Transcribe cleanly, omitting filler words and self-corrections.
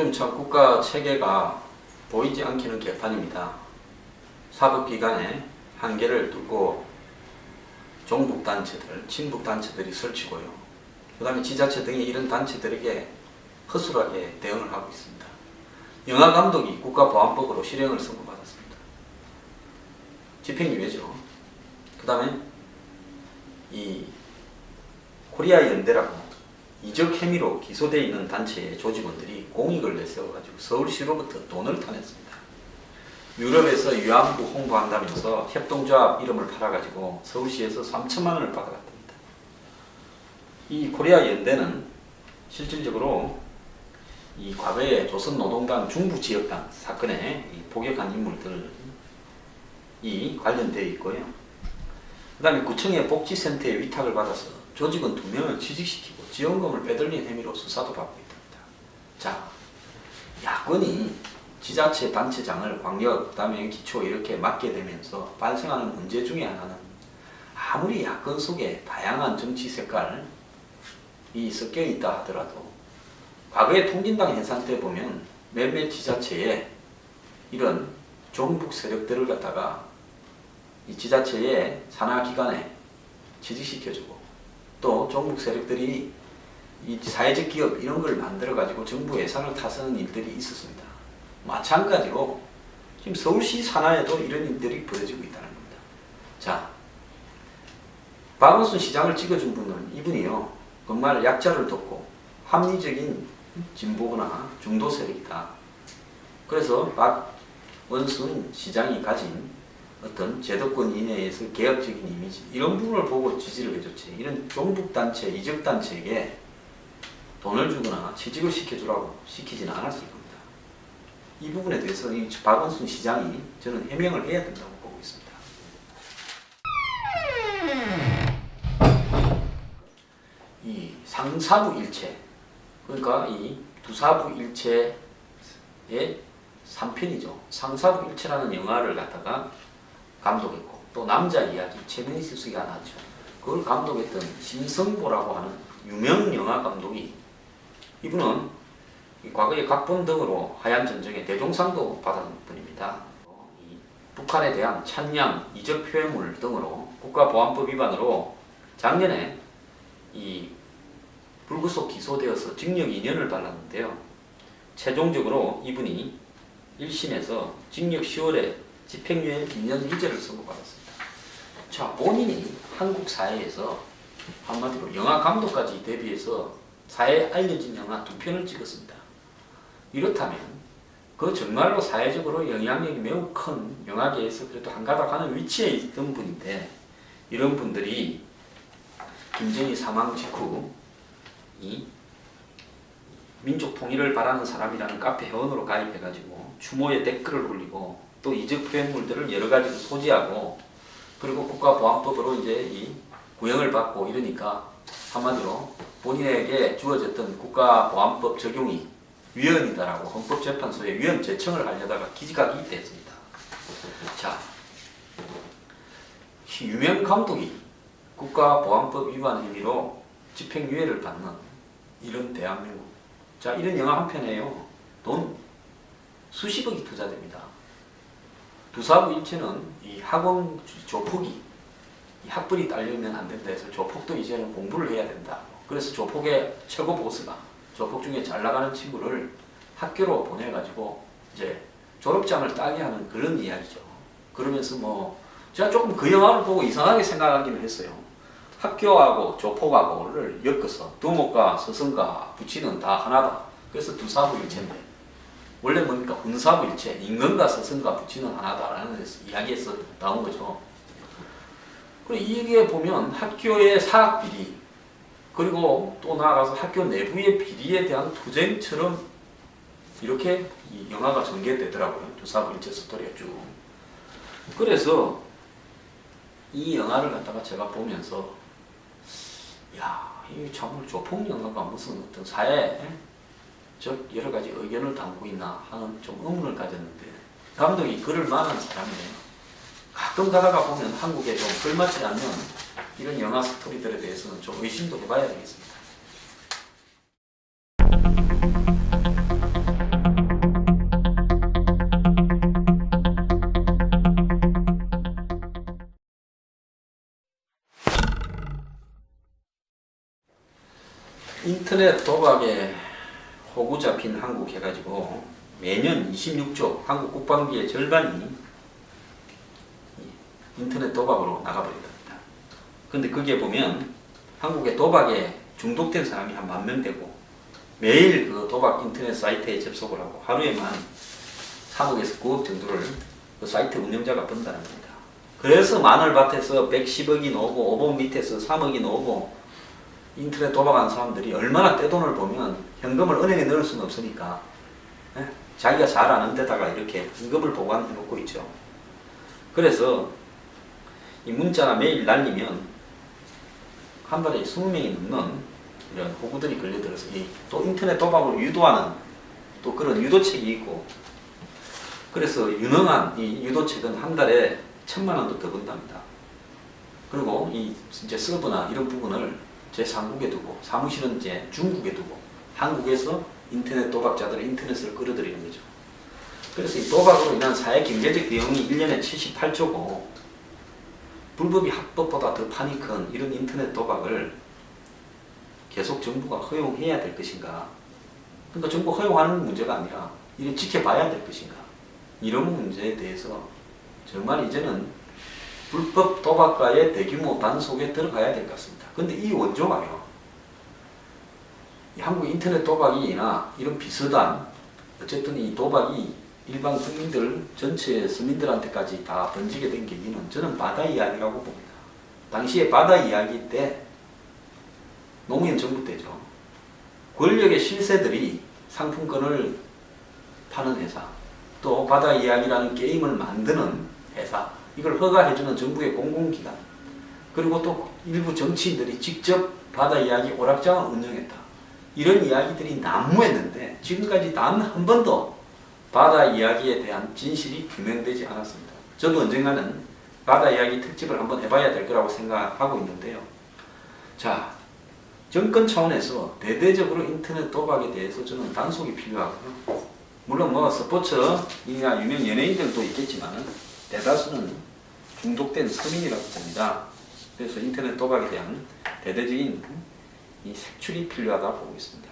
요즘 참 국가 체계가 보이지 않기는 개판입니다. 사법기관의 한계를 뚫고 종북단체들, 친북단체들이 설치고요. 그 다음에 지자체 등의 이런 단체들에게 허술하게 대응을 하고 있습니다. 영화감독이 국가보안법으로 실형을 선고받았습니다. 집행유예죠. 그 다음에 이 코리아 연대라고 이적 혐의로 기소되어 있는 단체의 조직원들이 공익을 내세워가지고 서울시로부터 돈을 타냈습니다. 유럽에서 위안부 홍보한다면서 협동조합 이름을 팔아가지고 서울시에서 3천만 원을 받아갔답니다. 이 코리아 연대는 실질적으로 이 과거에 조선노동당 중부지역당 사건에 복역한 인물들이 관련되어 있고요. 그 다음에 구청의 복지센터에 위탁을 받아서 조직원 2명을 취직시키고 지원금을 빼돌린 혐의로 수사도 받고 있답니다. 자, 야권이 지자체 단체장을 광역, 그 다음에 기초 이렇게 맡게 되면서 발생하는 문제 중에 하나는 아무리 야권 속에 다양한 정치 색깔이 섞여 있다 하더라도 과거에 통진당 해산 때 보면 몇몇 지자체에 이런 종북 세력들을 갖다가 이 지자체의 산하기관에 취직시켜주고 또 종북 세력들이 이 사회적 기업 이런 걸 만들어 가지고 정부 예산을 타서는 일들이 있었습니다. 마찬가지로 지금 서울시 산하에도 이런 일들이 벌어지고 있다는 겁니다. 자, 박원순 시장을 찍어준 분은 이분이요 정말 약자를 돕고 합리적인 진보거나 중도 세력이다. 그래서 박원순 시장이 가진 어떤 제도권 이내에서 개혁적인 이미지 이런 부분을 보고 지지를 해줬지. 이런 종북단체, 이적단체에게 돈을 주거나 취직을 시켜주라고 시키지는 않았을 겁니다. 이 부분에 대해서 이 박원순 시장이 저는 해명을 해야 된다고 보고 있습니다. 이 상사부일체, 그러니까 이 두사부일체의 3편이죠. 상사부일체라는 영화를 갖다가 감독했고 또 남자 이야기 최민희 수가 나왔죠. 그걸 감독했던 신성보라고 하는 유명 영화 감독이 이분은 과거에 각본 등으로 하얀전쟁의 대종상도 받은 분입니다. 북한에 대한 찬양, 이적 표현물 등으로 국가보안법 위반으로 작년에 이 불구속 기소되어서 징역 2년을 받았는데요. 최종적으로 이분이 1심에서 징역 10월에 집행유예 2년 유죄를 선고받았습니다. 자, 본인이 한국 사회에서 한마디로 영화 감독까지 대비해서 사회에 알려진 영화 2편을 찍었습니다. 이렇다면 그 정말로 사회적으로 영향력이 매우 큰 영화계에서 그래도 한가닥 하는 위치에 있던 분인데 이런 분들이 김정일 사망 직후 이 민족 통일을 바라는 사람이라는 카페 회원으로 가입해가지고 추모에 댓글을 올리고 또 이적 표현물들을 여러 가지로 소지하고 그리고 국가보안법으로 이제 이 구형을 받고 이러니까 한마디로 본인에게 주어졌던 국가보안법 적용이 위헌이다라고 헌법재판소에 위헌 제청을 하려다가 기각이 됐습니다. 자, 유명 감독이 국가보안법 위반 혐의로 집행유예를 받는 이런 대한민국. 자, 이런 영화 한 편에요. 돈 수십억이 투자됩니다. 두사부일체는 이 학원 조폭이 이 학벌이 딸리면 안 된다 해서 조폭도 이제는 공부를 해야 된다. 그래서 조폭의 최고 보스가 조폭 중에 잘 나가는 친구를 학교로 보내가지고 이제 졸업장을 따게 하는 그런 이야기죠. 그러면서 뭐 제가 조금 그 영화를 보고 이상하게 생각하기는 했어요. 학교하고 조폭하고를 엮어서 두목과 서성과 부치는 다 하나다. 그래서 두사부일체인데 원래 뭡니까? 군사부일체, 임금과 서성과 부치는 하나다라는 이야기에서 나온 거죠. 그리고 이게 보면 학교의 사학비리 그리고 또 나아가서 학교 내부의 비리에 대한 투쟁처럼 이렇게 이 영화가 전개되더라고요. 두사부일체 스토리가 쭉. 그래서 이 영화를 갖다가 제가 보면서 야, 이 정말 조폭 영화가 무슨 어떤 사회 즉 여러 가지 의견을 담고 있나 하는 좀 의문을 가졌는데 감독이 그럴 만한 사람이네요. 가끔 가다가 보면 한국에 좀 걸맞지 않는 이런 영화 스토리들에 대해서는 좀 의심도 해봐야 되겠습니다. 인터넷 도박에 호구 잡힌 한국 해가지고 매년 26조 한국 국방비의 절반이 인터넷 도박으로 나가버린답니다. 근데 그게 보면 한국의 도박에 중독된 사람이 한 10,000명 되고 매일 그 도박 인터넷 사이트에 접속을 하고 하루에만 3억에서 9억 정도를 그 사이트 운영자가 번다는 겁니다. 그래서 마늘밭에서 110억이 나오고 5번 밑에서 3억이 나오고 인터넷 도박하는 사람들이 얼마나 떼돈을 보면 현금을 은행에 넣을 수는 없으니까 자기가 잘 아는 데다가 이렇게 현금을 보관해 놓고 있죠. 그래서 이 문자가 매일 날리면 한 달에 20명이 넘는 이런 호구들이 걸려들어서 또 인터넷 도박을 유도하는 또 그런 유도책이 있고, 그래서 유능한 이 유도책은 한 달에 1,000,000원도 더 번답니다. 그리고 이 이제 서버나 이런 부분을 제3국에 두고 사무실은 이제 중국에 두고 한국에서 인터넷 도박자들의 인터넷을 끌어들이는 거죠. 그래서 이 도박으로 인한 사회 경제적 비용이 1년에 78조고 불법이 합법보다 더 판이 큰 이런 인터넷 도박을 계속 정부가 허용해야 될 것인가? 그러니까 정부 허용하는 문제가 아니라 이를 지켜봐야 될 것인가? 이런 문제에 대해서 정말 이제는 불법 도박가의 대규모 단속에 들어가야 될 것 같습니다. 근데 이 원조가요, 한국 인터넷 도박이나 이런 비슷한 어쨌든 이 도박이 일반 국민들 전체 서민들한테까지 다 번지게 된 계기는 저는 바다 이야기라고 봅니다. 당시에 바다 이야기 때 노무현 정부 때죠. 권력의 실세들이 상품권을 파는 회사, 또 바다 이야기라는 게임을 만드는 회사, 이걸 허가해주는 정부의 공공기관, 그리고 또 일부 정치인들이 직접 바다 이야기 오락장을 운영했다. 이런 이야기들이 난무했는데 지금까지 단 한 번도 바다 이야기에 대한 진실이 규명되지 않았습니다. 저도 언젠가는 바다 이야기 특집을 한번 해봐야 될 거라고 생각하고 있는데요. 자, 정권 차원에서 대대적으로 인터넷 도박에 대해서 저는 단속이 필요하고요. 물론 뭐 스포츠이나 유명 연예인들도 있겠지만 대다수는 중독된 서민이라고 봅니다. 그래서 인터넷 도박에 대한 대대적인 이 색출이 필요하다고 보고 있습니다.